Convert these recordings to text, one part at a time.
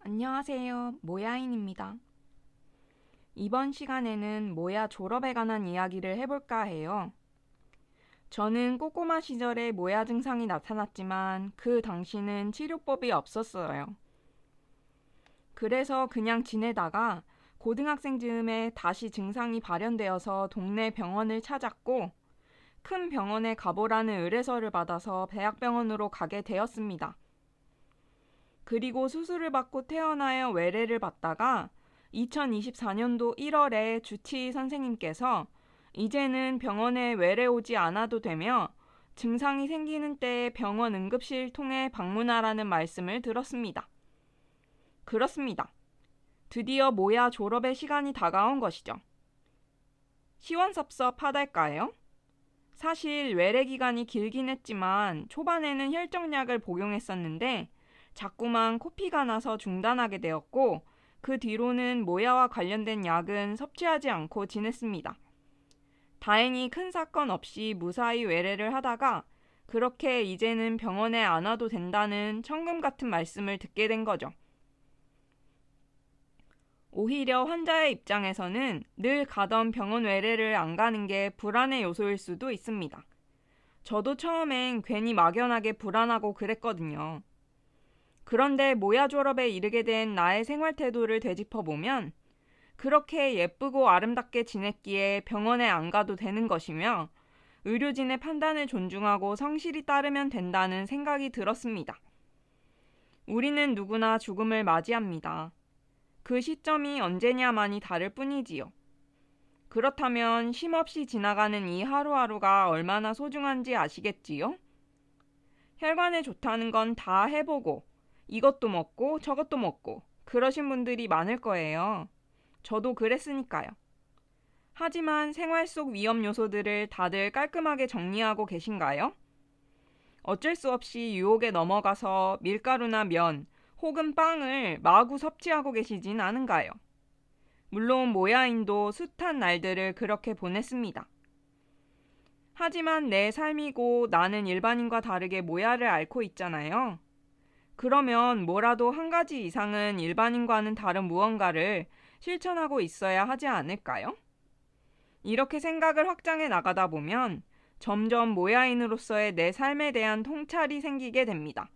안녕하세요. 모야인입니다. 이번 시간에는 모야 졸업에 관한 이야기를 해볼까 해요. 저는 꼬꼬마 시절에 모야 증상이 나타났지만 그 당시는 치료법이 없었어요. 그래서 그냥 지내다가 고등학생 즈음에 다시 증상이 발현되어서 동네 병원을 찾았고 큰 병원에 가보라는 의뢰서를 받아서 대학병원으로 가게 되었습니다. 그리고 수술을 받고 퇴원하여 외래를 받다가 2024년도 1월에 주치의 선생님께서 이제는 병원에 외래 오지 않아도 되며 증상이 생기는 때에 병원 응급실 통해 방문하라는 말씀을 들었습니다. 그렇습니다. 드디어 모야 졸업의 시간이 다가온 것이죠. 시원섭섭하달까요? 사실 외래 기간이 길긴 했지만 초반에는 혈정약을 복용했었는데 자꾸만 코피가 나서 중단하게 되었고 그 뒤로는 모야와 관련된 약은 섭취하지 않고 지냈습니다. 다행히 큰 사건 없이 무사히 외래를 하다가 그렇게 이제는 병원에 안 와도 된다는 천금 같은 말씀을 듣게 된 거죠. 오히려 환자의 입장에서는 늘 가던 병원 외래를 안 가는 게 불안의 요소일 수도 있습니다. 저도 처음엔 괜히 막연하게 불안하고 그랬거든요. 그런데 모야 졸업에 이르게 된 나의 생활 태도를 되짚어보면 그렇게 예쁘고 아름답게 지냈기에 병원에 안 가도 되는 것이며 의료진의 판단을 존중하고 성실히 따르면 된다는 생각이 들었습니다. 우리는 누구나 죽음을 맞이합니다. 그 시점이 언제냐만이 다를 뿐이지요. 그렇다면 쉼없이 지나가는 이 하루하루가 얼마나 소중한지 아시겠지요? 혈관에 좋다는 건 다 해보고 이것도 먹고 저것도 먹고 그러신 분들이 많을 거예요. 저도 그랬으니까요. 하지만 생활 속 위험 요소들을 다들 깔끔하게 정리하고 계신가요? 어쩔 수 없이 유혹에 넘어가서 밀가루나 면 혹은 빵을 마구 섭취하고 계시진 않은가요? 물론 모야인도 숱한 날들을 그렇게 보냈습니다. 하지만 내 삶이고 나는 일반인과 다르게 모야를 앓고 있잖아요. 그러면 뭐라도 한 가지 이상은 일반인과는 다른 무언가를 실천하고 있어야 하지 않을까요? 이렇게 생각을 확장해 나가다 보면 점점 모야인으로서의 내 삶에 대한 통찰이 생기게 됩니다.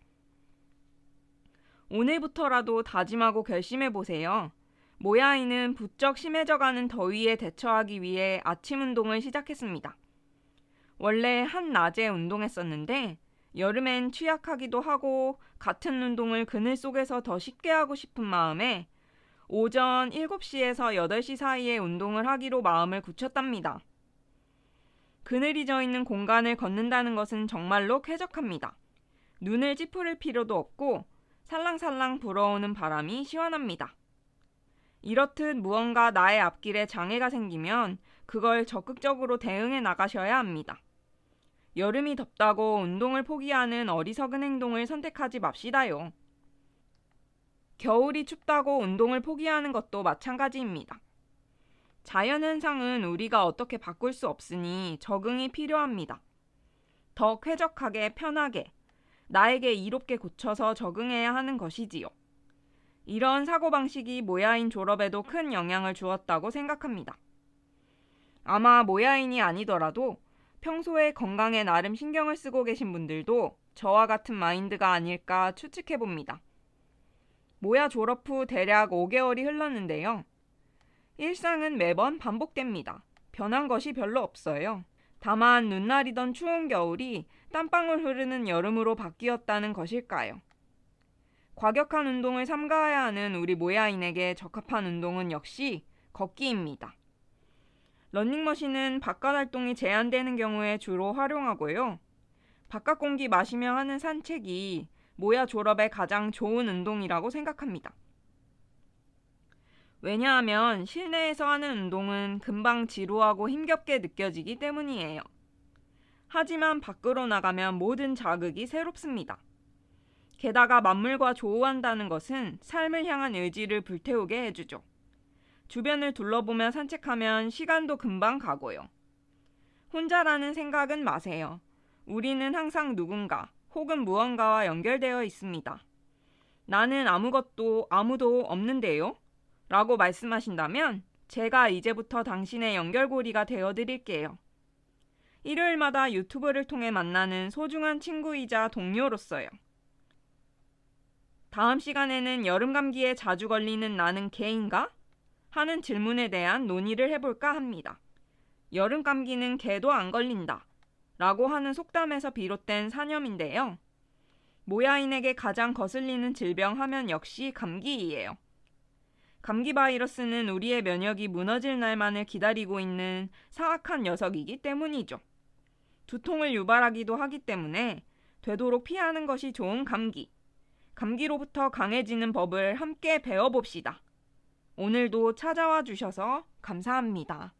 오늘부터라도 다짐하고 결심해 보세요. 모야인은 부쩍 심해져가는 더위에 대처하기 위해 아침 운동을 시작했습니다. 원래 한낮에 운동했었는데 여름엔 취약하기도 하고 같은 운동을 그늘 속에서 더 쉽게 하고 싶은 마음에 오전 7시에서 8시 사이에 운동을 하기로 마음을 굳혔답니다. 그늘이 져 있는 공간을 걷는다는 것은 정말로 쾌적합니다. 눈을 찌푸릴 필요도 없고 살랑살랑 불어오는 바람이 시원합니다. 이렇듯 무언가 나의 앞길에 장애가 생기면 그걸 적극적으로 대응해 나가셔야 합니다. 여름이 덥다고 운동을 포기하는 어리석은 행동을 선택하지 맙시다요. 겨울이 춥다고 운동을 포기하는 것도 마찬가지입니다. 자연현상은 우리가 어떻게 바꿀 수 없으니 적응이 필요합니다. 더 쾌적하게 편하게 나에게 이롭게 고쳐서 적응해야 하는 것이지요. 이런 사고방식이 모야인 졸업에도 큰 영향을 주었다고 생각합니다. 아마 모야인이 아니더라도 평소에 건강에 나름 신경을 쓰고 계신 분들도 저와 같은 마인드가 아닐까 추측해봅니다. 모야 졸업 후 대략 5개월이 흘렀는데요. 일상은 매번 반복됩니다. 변한 것이 별로 없어요. 다만 눈날이던 추운 겨울이 땀방울 흐르는 여름으로 바뀌었다는 것일까요? 과격한 운동을 삼가해야 하는 우리 모야인에게 적합한 운동은 역시 걷기입니다. 러닝머신은 바깥 활동이 제한되는 경우에 주로 활용하고요. 바깥 공기 마시며 하는 산책이 모야 졸업에 가장 좋은 운동이라고 생각합니다. 왜냐하면 실내에서 하는 운동은 금방 지루하고 힘겹게 느껴지기 때문이에요. 하지만 밖으로 나가면 모든 자극이 새롭습니다. 게다가 만물과 조우한다는 것은 삶을 향한 의지를 불태우게 해주죠. 주변을 둘러보며 산책하면 시간도 금방 가고요. 혼자라는 생각은 마세요. 우리는 항상 누군가 혹은 무언가와 연결되어 있습니다. 나는 아무것도 아무도 없는데요? 라고 말씀하신다면 제가 이제부터 당신의 연결고리가 되어드릴게요. 일요일마다 유튜브를 통해 만나는 소중한 친구이자 동료로서요. 다음 시간에는 여름 감기에 자주 걸리는 나는 개인가? 하는 질문에 대한 논의를 해볼까 합니다. 여름 감기는 개도 안 걸린다 라고 하는 속담에서 비롯된 사념인데요. 모야인에게 가장 거슬리는 질병 하면 역시 감기이에요. 감기 바이러스는 우리의 면역이 무너질 날만을 기다리고 있는 사악한 녀석이기 때문이죠. 두통을 유발하기도 하기 때문에 되도록 피하는 것이 좋은 감기. 감기로부터 강해지는 법을 함께 배워봅시다. 오늘도 찾아와 주셔서 감사합니다.